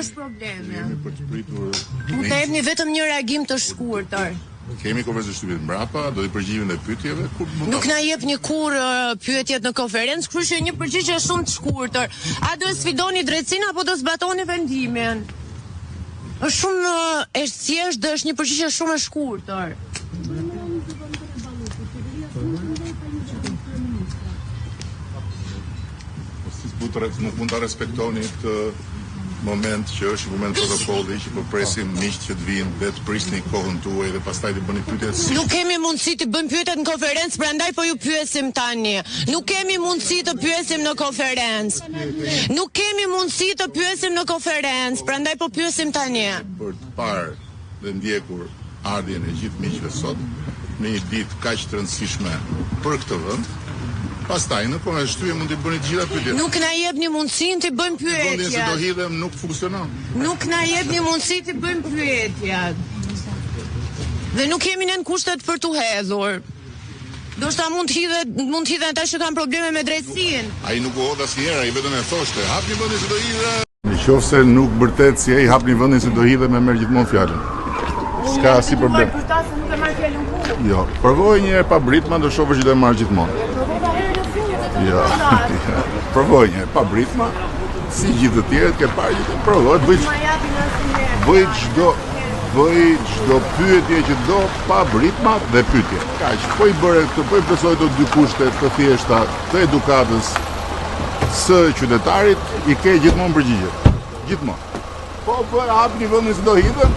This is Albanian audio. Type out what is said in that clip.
është problemi? Jemi për të pritur. Mund të jepni vetëm një reagim të shkurtër. Kemi konferencë shtypit mbrapa, do t'i përgjigjemi dhe pyetjeve. Nuk na jepni kur pyetjet në konferencë, kështu që një përgjigje shumë të shkurtër. A do sfidoni drejtsinë apo do zbatoni vendimin? Është shumë e thjeshtë dhe është një përgjigje shumë e shkurtër. Nuk mund ta respektoni këtë moment që është një moment protokolli që po presim miq që të vinë dhe të prisni kohën tuaj dhe pastaj të bëni pyetjet. Nuk kemi mundësi të bëjmë pyetjet në konferencë, prandaj po ju pyesim tani. Nuk kemi mundësi të pyesim në konferencë. Nuk kemi mundësi të pyesim në konferencë, prandaj po pyesim tani. Për të parë dhe ndjekur ardhjen e gjithë miqve sot në një ditë kaq të rëndësishme për këtë vend. Pastaj në konferencë shtyje mund të bëni të gjitha pyetjet. Nuk na jepni mundësinë të bëjmë pyetjet. Vendin se do hidhem nuk funksionon. Nuk na jepni mundësi të bëjmë pyetjet. Dhe nuk kemi nën kushtet për t'u hedhur. Do shta mund të hidhen ata që kanë probleme me drejtsinë. Ai nuk u hodh asnjëherë, ai vetëm e thoshte, hapni vendin se do hidhem. Nëse nuk bërtet si ai hapni vendin se do hidhem e merr gjithmonë fjalën. S'ka asnjë problem. Për ta se nuk e marr fjalën kurrë. Jo, provoj një herë pa britma, do shohësh që do e marr gjithmonë. Jo, provoj një pa britma, si gjithë të tjerët ke parë që provoj, bëj çdo pyetje që do pa britma dhe pyetje. Kaq, po i bëre këtë, po i plotësoj ato dy kushte të thjeshta të edukatës së qytetarit, i ke gjithmonë përgjigje. Gjithmonë. Po hapni vendin se do hidhem.